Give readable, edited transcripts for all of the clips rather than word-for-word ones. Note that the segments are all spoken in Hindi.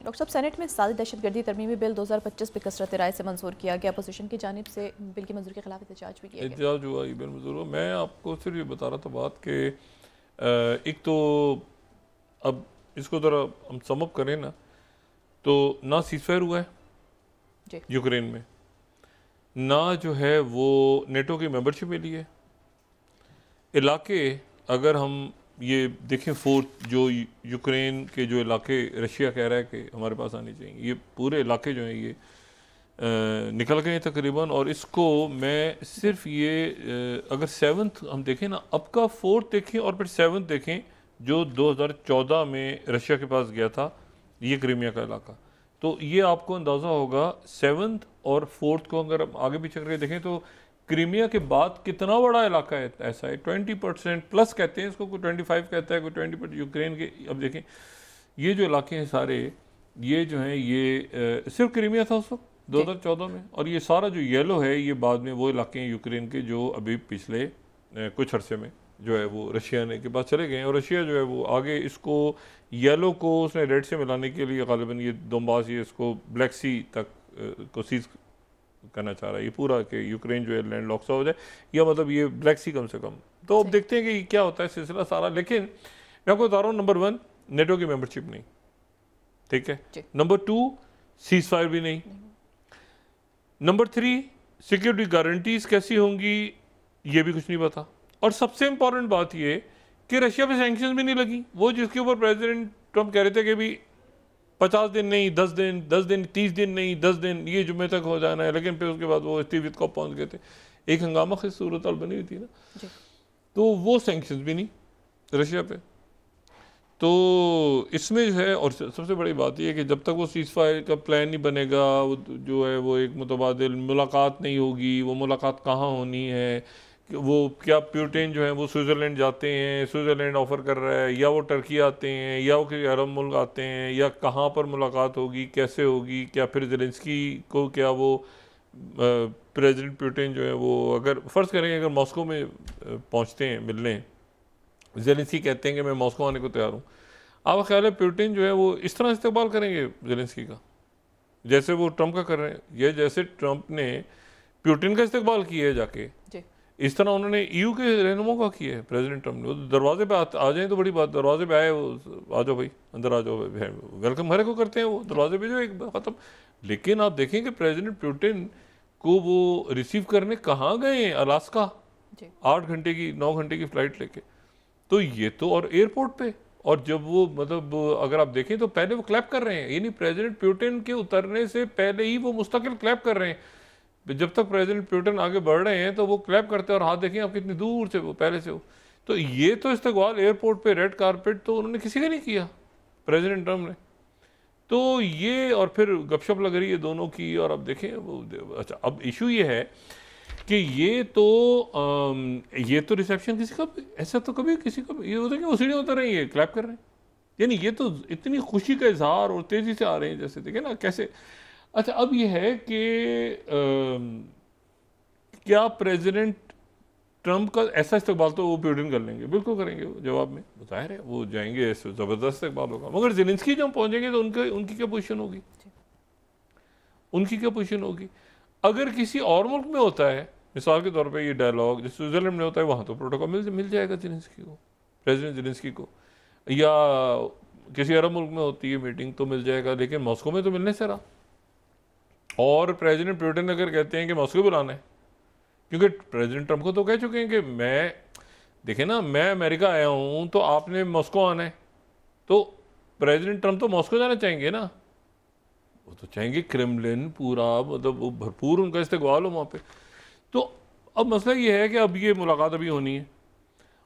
डॉक्टर साहब, सेनेट में सादी दहशतगर्दी तरमीमी बिल 2025 पे कसरत राय से मंजूर किया गया। अपोजिशन की जानिब से बिल की मंजूरी के खिलाफ एहतजाज भी किया गया। एहतजाज हुआ, ये बिल मंजूर हुआ। मैं आपको सिर्फ ये बता रहा था बात कि एक तो अब इसको ज़रा हम समअप करें ना, तो ना सीज़फायर हुआ है यूक्रेन में, ना जो है वो नेटो की मेंबरशिप मिली है। इलाके अगर हम ये देखें, फोर्थ जो यूक्रेन के जो इलाके रशिया कह रहा है कि हमारे पास आने चाहिए, ये पूरे इलाके जो हैं ये निकल गए तकरीबन। और इसको मैं सिर्फ ये अगर 7th हम देखें ना, अब का 4th देखें और फिर 7th देखें जो 2014 में रशिया के पास गया था, ये क्रीमिया का इलाका, तो ये आपको अंदाज़ा होगा 7th और 4th को अगर हम आगे पीछे करके देखें तो क्रीमिया के बाद कितना बड़ा इलाका है। ऐसा है 20% प्लस कहते हैं इसको, कोई 25 कहता है, कोई 20% यूक्रेन के। अब देखें ये जो इलाके हैं सारे, ये जो हैं ये सिर्फ क्रीमिया था उस वक्त 2014 में, और ये सारा जो येलो है ये बाद में वो इलाके हैं यूक्रेन के जो अभी पिछले कुछ अरसे में जो है वो रशिया ने के पास चले गए हैं। और रशिया जो है वो आगे इसको येलो को उसने रेड से मिलाने के लिए गालिबन ये दोनबास ये इसको ब्लैक सी तक को सीज करना चाह रहा है, ये पूरा कि यूक्रेन जो है लैंड लॉक सा हो जाए, या मतलब ये ब्लैक सी कम से कम। तो अब देखते हैं कि क्या होता है सिलसिला सारा। लेकिन मैं आपको बता रहा हूँ, नंबर 1 नेटो की मेंबरशिप नहीं, ठीक है। नंबर 2 सीज फायर भी नहीं। नंबर 3 सिक्योरिटी गारंटीज कैसी होंगी ये भी कुछ नहीं पता। और सबसे इंपॉर्टेंट बात ये कि रशिया पे सैंक्शंस भी नहीं लगी, वो जिसके ऊपर प्रेसिडेंट ट्रंप कह रहे थे कि भी 50 दिन नहीं 10 दिन, 10 दिन 30 दिन नहीं 10 दिन, ये जुम्मे तक हो जाना है। लेकिन फिर उसके बाद वो स्टीव विटकॉफ पहुंच गए थे, एक हंगामा की सूरत बनी हुई थी ना, तो वो सैंक्शंस भी नहीं रशिया पे। तो इसमें जो है, और सबसे बड़ी बात यह है कि जब तक वो सीज फायर का प्लान नहीं बनेगा, वो जो है वो एक मुतबादिल मुलाकात नहीं होगी। वो मुलाकात कहाँ होनी है, वो क्या प्यूटिन जो है वो स्विट्ज़रलैंड जाते हैं, स्विट्ज़रलैंड ऑफ़र कर रहा है, या वो टर्की आते हैं, या वो किसी अरब मुल्क आते हैं, या कहाँ पर मुलाकात होगी, कैसे होगी, क्या फिर ज़ेलेंस्की को क्या वो प्रेसिडेंट प्यूटिन जो है वो अगर फ़र्ज़ करें अगर मॉस्को में पहुँचते हैं मिलने, ज़ेलेंस्की कहते हैं कि मैं मॉस्को आने को तैयार हूँ, आपका ख्याल है प्यूटिन जो है वो इस तरह इस्तेमाल करेंगे ज़ेलेंस्की का जैसे वो ट्रंप का कर रहे हैं, या जैसे ट्रंप ने प्यूटिन का इस्तेमाल किया है जाके, इस तरह उन्होंने ईयू के रहनुमाओं का किया है प्रेसिडेंट ट्रंप ने। वो दरवाजे पे आ जाएं तो बड़ी बात, दरवाजे पे आए वो आ जाओ भाई अंदर आ जाओ, वेलकम हरे को करते हैं वो दरवाजे पे जो एक ख़त्म। लेकिन आप देखें कि प्रेसिडेंट प्यूटिन को वो रिसीव करने कहाँ गए हैं, अलास्का, 8 घंटे की 9 घंटे की फ़्लाइट लेके। तो ये तो, और एयरपोर्ट पे, और जब वो मतलब अगर आप देखें तो पहले वो क्लैप कर रहे हैं, यानी प्रेसिडेंट प्यूटिन के उतरने से पहले ही वो मुस्तकिल क्लैप कर रहे हैं। जब तक प्रेसिडेंट प्यूटिन आगे बढ़ रहे हैं तो वो क्लैप करते हैं, और हाथ देखें आप कितनी दूर से वो पहले से हो। तो ये तो इस्तकबाल एयरपोर्ट पे रेड कारपेट तो उन्होंने किसी का नहीं किया प्रेसिडेंट ट्रंप ने। तो ये, और फिर गपशप लग रही है दोनों की। और अब देखें वो, अच्छा अब इशू ये है कि ये तो रिसेप्शन किसी का ऐसा तो कभी किसी का ये होता है कि वो सीढ़ी उतर रही है क्लैप कर रहे हैं, यानी ये तो इतनी खुशी का इजहार और तेज़ी से आ रहे हैं जैसे देखें ना कैसे। अच्छा अब ये है कि क्या प्रेसिडेंट ट्रंप का ऐसा इस्तेमाल तो वो प्यूटिन कर लेंगे, बिल्कुल करेंगे वो, जवाब में जाहिर है वो जाएंगे, ज़बरदस्त इस्तेमाल होगा। मगर ज़ेलेंस्की जब पहुंचेंगे तो उनकी क्या पोजीशन होगी, उनकी क्या पोजीशन होगी। अगर किसी और मुल्क में होता है, मिसाल के तौर पे ये डायलॉग जैसे स्विट्ज़रलैंड में होता है, वहाँ तो प्रोटोकॉल मिल जाएगा ज़ेलेंस्की को, प्रेसिडेंट ज़ेलेंस्की को, या किसी अरब मुल्क में होती है मीटिंग तो मिल जाएगा, लेकिन मॉस्को में तो मिलने से रहा। और प्रेसिडेंट प्यूटिन अगर कहते हैं कि मॉस्को बुलाना है, क्योंकि प्रेसिडेंट ट्रंप को तो कह चुके हैं कि मैं देखें ना मैं अमेरिका आया हूँ तो आपने मॉस्को आना है, तो प्रेसिडेंट ट्रंप तो मॉस्को जाना चाहेंगे ना, वो तो चाहेंगे क्रेमलिन पूरा मतलब वो भरपूर उनका इस्तेकबाल हो वहाँ पे। तो अब मसला ये है कि अब ये मुलाकात अभी होनी है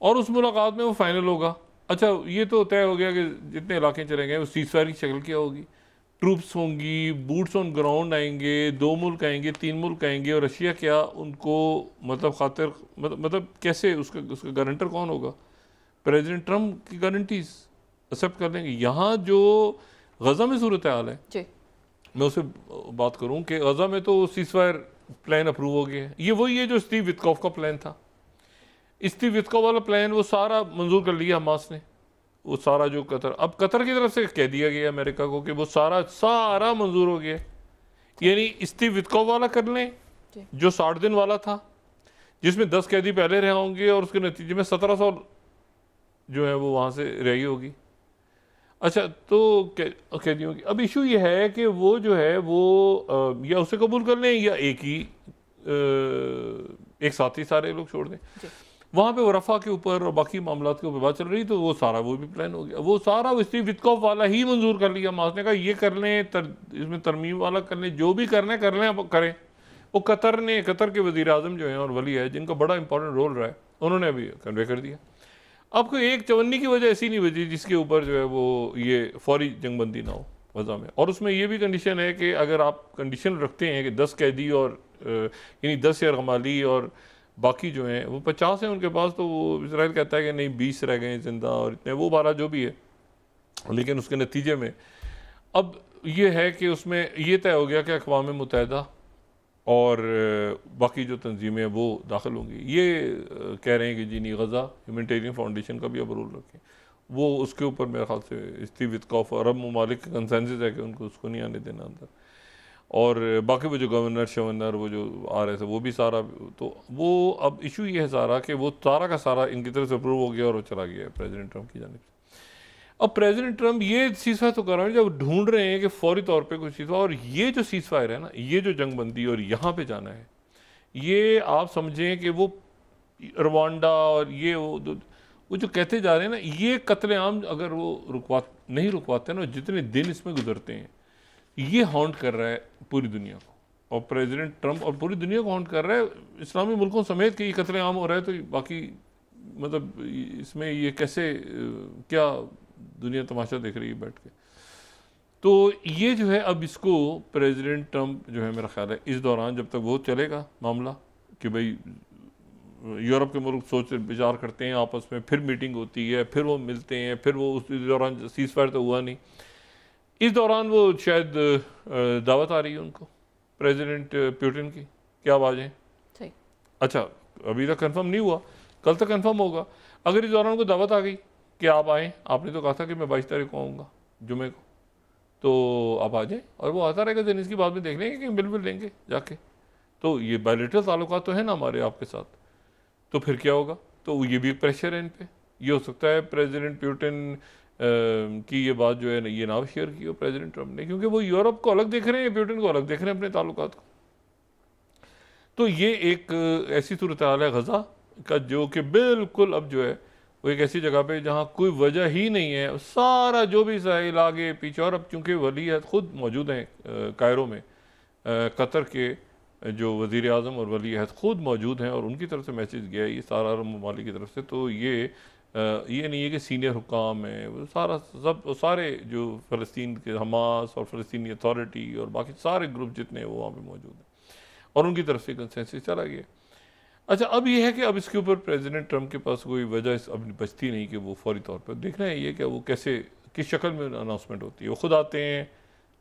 और उस मुलाकात में वो फाइनल होगा। अच्छा ये तो तय हो गया कि जितने इलाके चले गए वो सीज़फायर की शक्ल क्या होगी, ट्रूप्स होंगी, बूट्स ऑन ग्राउंड आएंगे, 2 मुल्क आएंगे, 3 मुल्क आएंगे, और रशिया क्या उनको मतलब खातिर मतलब कैसे उसका गारंटर कौन होगा, प्रेसिडेंट ट्रंप की गारंटीज एक्सेप्ट कर लेंगे। यहाँ जो गज़ा में सूरत हाल है मैं उससे बात करूँ कि गज़ा में तो सीज़फायर प्लान अप्रूव हो गया है, ये वही है जो स्टीव विटकॉफ का प्लान था। स्टीव विटकॉफ वाला प्लान वो सारा मंजूर कर लिया हमास ने, वो सारा जो कतर, अब कतर की तरफ से कह दिया गया अमेरिका को कि वो सारा मंजूर हो गया, यानी स्टीव विटकॉफ वाला कर लें जो 60 दिन वाला था, जिसमें 10 कैदी पहले रहे होंगे और उसके नतीजे में 1700 जो है वो वहाँ से रही होगी। अच्छा, तो कैदियों की अब इशू ये है कि वो जो है वो या उसे कबूल कर लें या एक साथ ही सारे लोग छोड़ दें। वहाँ पे वो रफ़ा के ऊपर और बाकी मामलात के ऊपर बात चल रही, तो वो सारा वो भी प्लान हो गया, वो सारा स्टीव विटकॉफ वाला ही मंजूर कर लिया। मास ने कहा ये कर लें, इसमें तरमीम वाला कर लें, जो भी करना है कर लें, अब करें। वो कतर के वज़ीर आज़म जो हैं और वली है जिनका बड़ा इंपॉर्टेंट रोल रहा है, उन्होंने अभी कन्वे कर दिया। अब कोई एक चवन्नी की वजह ऐसी नहीं बची जिसके ऊपर जो है वो ये फौरी जंगबंदी ना हो वज़ा में। और उसमें ये भी कंडीशन है कि अगर आप कंडीशन रखते हैं कि 10 कैदी और यानी 10 यरगमाली और बाकी जो हैं वो 50 हैं उनके पास, तो वो इसराइल कहता है कि नहीं 20 रह गए जिंदा और इतने, वो 12 जो भी है। लेकिन उसके नतीजे में अब ये है कि उसमें ये तय हो गया कि अक़वाम मुत्तहिदा और बाकी जो तंजीमें वो दाखिल होंगी। ये कह रहे हैं कि जी नहीं, गज़ा ह्यूमैनिटेरियन फाउंडेशन का भी अब रूल रखें, वो उसके ऊपर मेरे ख्याल से स्टीव विटकॉफ और अरब ममालिक का कंसेंसस है कि उनको उसको नहीं आने देना अंदर। और बाकी वो जो गवर्नर शवर्नर वो जो आ रहे थे वो भी सारा, तो वो अब इशू ये है सारा कि वो सारा का सारा इनकी तरफ से अप्रूव हो गया और वो चला गया है प्रेसिडेंट ट्रंप की जानिब से। अब प्रेसिडेंट ट्रंप ये सीज़फायर तो कर रहे हैं जब ढूंढ रहे हैं कि फौरी तौर पे कुछ सीज़फायर, और ये जो सीज़फायर है ना, ये जो जंगबंदी और यहाँ पे जाना है, ये आप समझें कि वो रवांडा और ये वो जो कहते जा रहे हैं ना, ये कत्लेआम अगर वो नहीं रुकवाते ना, जितने दिन इसमें गुजरते हैं, ये हॉन्ट कर रहा है पूरी दुनिया को। और प्रेसिडेंट ट्रंप और पूरी दुनिया को हॉन्ट कर रहा है, इस्लामी मुल्कों समेत कि ये कत्लेआम हो रहा है, तो बाकी मतलब इसमें ये कैसे क्या दुनिया तमाशा देख रही है बैठ के। तो ये जो है अब इसको प्रेसिडेंट ट्रंप जो है, मेरा ख्याल है इस दौरान जब तक वो चलेगा मामला कि भाई यूरोप के मुल्क सोच विचार करते हैं आपस में, फिर मीटिंग होती है, फिर वो मिलते हैं, फिर वो उस दौरान सीज़फायर तो हुआ नहीं, इस दौरान वो शायद दावत आ रही है उनको प्रेसिडेंट पुतिन की, क्या आवाज़ है। अच्छा, अभी तक कंफर्म नहीं हुआ, कल तक कंफर्म होगा। अगर इस दौरान उनको दावत आ गई कि आप आएँ, आपने तो कहा था कि मैं 22 तारीख को आऊँगा जुमे को, तो आप आ जाएँ, और वो आता रहेगा दिन, इसकी बाद में देख लेंगे कि बिल लेंगे जाके। तो ये बायलैटरल ताल्लुकात तो है ना हमारे आपके साथ, तो फिर क्या होगा। तो ये भी एक प्रेशर है इन पर। ये हो सकता है प्रेसिडेंट पुतिन की ये बात जो है ये ना शेयर की हो प्रेसिडेंट ट्रंप ने, क्योंकि वो यूरोप को अलग देख रहे हैं, पुतिन को अलग देख रहे हैं अपने ताल्लुकात को। तो ये एक ऐसी सूरत हाल है गज़ा का, जो कि बिल्कुल अब जो है वो एक ऐसी जगह पे जहाँ कोई वजह ही नहीं है, सारा जो भी साहिल आगे पीछे। और अब चूँकि वली अहद खुद मौजूद हैं कायरो में, कतर के जो वज़ीर आज़म और वली अहद खुद मौजूद हैं, और उनकी तरफ से मैसेज गया ये सारा अरब ममालिक की तरफ से। तो ये नहीं है कि सीनियर हुकाम है, वो सारे जो फ़लस्तीन के हमास और फ़लस्तीनी अथॉरिटी और बाकी सारे ग्रुप जितने हैं वो वहाँ पे मौजूद हैं, और उनकी तरफ से कंसेंसस चला गया। अच्छा, अब ये है कि अब इसके ऊपर प्रेसिडेंट ट्रंप के पास कोई वजह अब बचती नहीं कि वो फौरी तौर पर देखना है ये कि वो कैसे किस शक्ल में अनाउंसमेंट होती है। वो खुद आते हैं,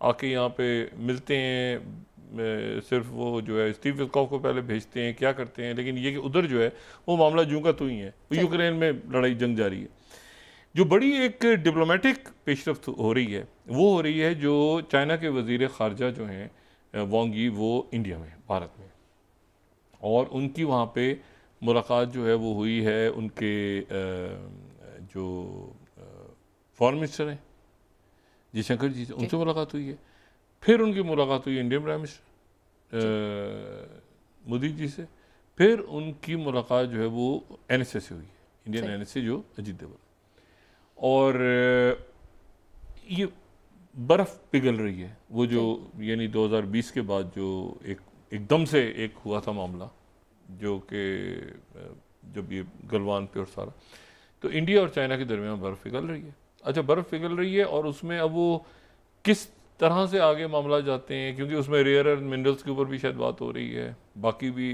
आके यहाँ पे मिलते हैं, सिर्फ वो जो है स्टीव विटकॉफ को पहले भेजते हैं, क्या करते हैं। लेकिन ये कि उधर जो है वो मामला जूं का तू ही है, यूक्रेन में लड़ाई जंग जारी है। जो बड़ी एक डिप्लोमेटिक पेशरफ्त हो रही है वो हो रही है जो चाइना के वज़ीर ख़ारजा जो हैं वांग यी, वो इंडिया में, भारत में, और उनकी वहाँ पे मुलाकात जो है वो हुई है उनके जो फॉरेन मिनिस्टर हैं जयशंकर जी से, उनसे मुलाकात हुई है। फिर उनकी मुलाकात हुई Indian prime minister Modi ji से। फिर उनकी मुलाकात जो है वो NSA से हुई है, इंडियन NSA जो अजीत डोभाल। और ये बर्फ़ पिघल रही है, वो जो यानी 2020 के बाद जो एकदम से एक हुआ था मामला, जो कि जब ये गलवान पे और सारा, तो इंडिया और चाइना के दरमियान बर्फ़ पिघल रही है। अच्छा, बर्फ़ पिघल रही है और उसमें अब वो किस तरह से आगे मामला जाते हैं, क्योंकि उसमें रेयर अर्थ मिनरल्स के ऊपर भी शायद बात हो रही है, बाकी भी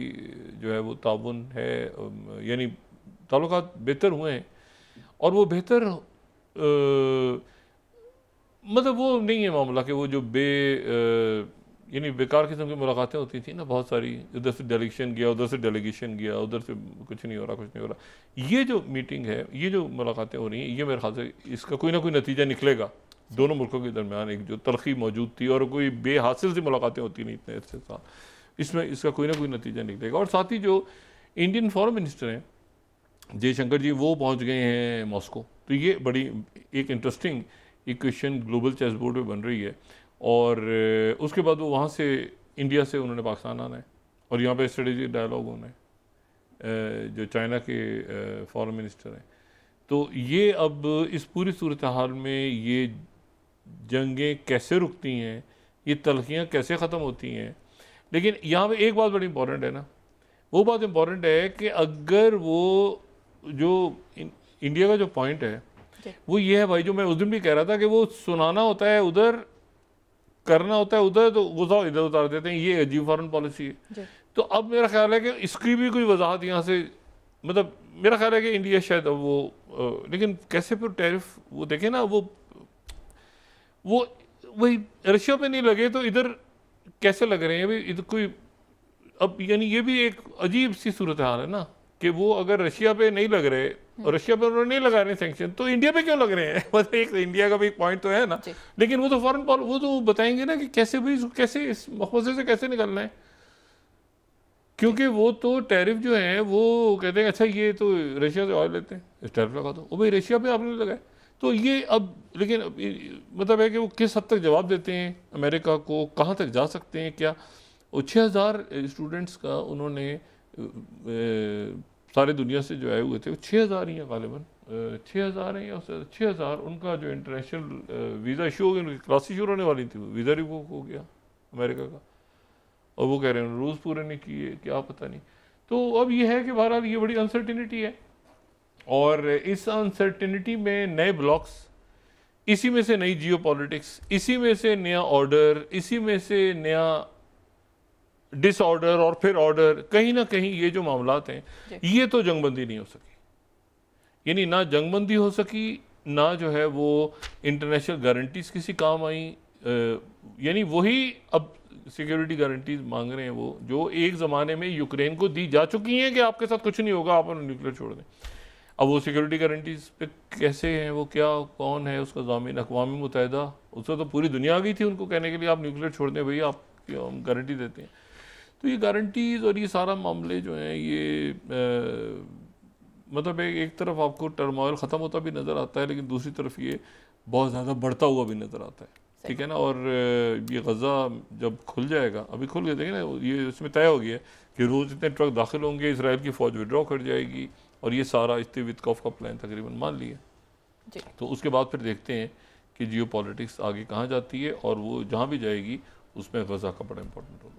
जो है वो ताउन है, यानी ताल्लुकात बेहतर हुए हैं। और वो बेहतर मतलब वो नहीं है मामला कि वो जो यानी बेकार किस्म की मुलाकातें होती थी ना बहुत सारी, इधर से डेलीगेशन गया, उधर से डेलीगेशन गया, उधर से कुछ नहीं हो रहा, कुछ नहीं हो रहा। ये जो मीटिंग है, ये जो मुलाकातें हो रही हैं, ये मेरे ख्याल से इसका कोई ना कोई नतीजा निकलेगा दोनों मुल्कों के दरमियान। एक जो तलखी मौजूद थी और कोई बेहासिल सी मुलाकातें होती नहीं इतने अच्छे साथ, इसमें इसका कोई ना कोई नतीजा निकलेगा। और साथ ही जो इंडियन फॉरेन मिनिस्टर हैं जयशंकर जी, वो पहुंच गए हैं मॉस्को। तो ये बड़ी एक interesting equation global chess board पे बन रही है। और उसके बाद वो वहाँ से इंडिया से उन्होंने पाकिस्तान आना है और यहाँ पे स्ट्रेटेजिक डायलॉग होना है जो चाइना के फॉरेन मिनिस्टर हैं। तो ये अब इस पूरी सूरत हाल में ये जंगें कैसे रुकती हैं, ये तलखियाँ कैसे ख़त्म होती हैं। लेकिन यहाँ पे एक बात बड़ी इंपॉर्टेंट है ना, वो बात इंपॉर्टेंट है कि अगर वो जो इंडिया का जो पॉइंट है वो ये है भाई, जो मैं उस दिन भी कह रहा था कि वो सुनाना होता है उधर, करना होता है उधर, तो गुस्सा इधर उतार देते हैं। ये अजीब फॉरेन पॉलिसी है। तो अब मेरा ख्याल है कि इसकी भी कोई वजाहत यहाँ से, मतलब मेरा ख्याल है कि इंडिया शायद अब वो लेकिन कैसे फिर टैरिफ वो देखें ना, वो वही रशिया पे नहीं लगे तो इधर कैसे लग रहे हैं भाई, इधर कोई अब यानी ये भी एक अजीब सी सूरत हाल है ना कि वो अगर रशिया पे नहीं लग रहे और रशिया पे उन्होंने नहीं लगा रहे सैंक्शन, तो इंडिया पे क्यों लग रहे हैं? मतलब एक इंडिया का भी एक पॉइंट तो है ना। लेकिन वो तो फॉरेन वो तो बताएंगे ना कि कैसे भाई, कैसे इस मखमसे से कैसे निकलना है। क्योंकि वो तो टैरिफ जो है वो कहते हैं अच्छा ये तो रशिया से ऑयल लेते हैं, इस टैरिफ लगा दो, वो भाई रशिया पे आपने लगाए। तो ये अब लेकिन मतलब है कि वो किस हद तक जवाब देते हैं अमेरिका को, कहाँ तक जा सकते हैं क्या। और 6000 स्टूडेंट्स का उन्होंने सारे दुनिया से जो आए हुए थे, 6000 ही हैं गालिबन, 6000 हैं या 6000 उनका जो इंटरनेशनल वीज़ा इशू हो गया, उनकी क्लासेस शुरू होने वाली थी, वीज़ा रिवोक हो गया अमेरिका का। और वो कह रहे हैं रूल्स पूरे नहीं किए, क्या पता नहीं। तो अब ये है कि बहरहाल ये बड़ी अनसर्टिनिटी है और इस अनसर्टिनिटी में नए ब्लॉक्स, इसी में से नई जियो पॉलिटिक्स, इसी में से नया ऑर्डर, इसी में से नया डिसऑर्डर और फिर ऑर्डर, कहीं ना कहीं ये जो मामलात हैं ये तो जंगबंदी नहीं हो सकी। यानी ना जंगबंदी हो सकी, ना जो है वो इंटरनेशनल गारंटीज किसी काम आई। यानी वही अब सिक्योरिटी गारंटीज मांग रहे हैं वो जो एक ज़माने में यूक्रेन को दी जा चुकी हैं कि आपके साथ कुछ नहीं होगा, आप न्यूक्लियर छोड़ दें। अब वो सिक्योरिटी गारंटीज पे कैसे हैं, वो क्या, कौन है उसका ज़ामिन? अक़वाम मुत्तहिदा, उससे तो पूरी दुनिया आ गई थी उनको कहने के लिए आप न्यूक्लियर छोड़ दें भैया, आप हम गारंटी देते हैं। तो ये गारंटीज़ और ये सारा मामले जो हैं ये मतलब एक तरफ आपको टर्मोइल ख़त्म होता भी नज़र आता है, लेकिन दूसरी तरफ ये बहुत ज़्यादा बढ़ता हुआ भी नज़र आता है। ठीक है ना। और ये गज़ा जब खुल जाएगा, अभी खुल गया देखें ना, ये इसमें तय हो गया है कि रोज़ इतने ट्रक दाखिल होंगे, इसराइल की फ़ौज विड्रॉ कर जाएगी और ये सारा इस्तीवित्कॉफ का प्लान तकरीबन मान लिया। तो उसके बाद फिर देखते हैं कि जियो पॉलिटिक्स आगे कहाँ जाती है और वो जहाँ भी जाएगी उसमें गज़ा का बड़ा इंपॉर्टेंट रोल होगा।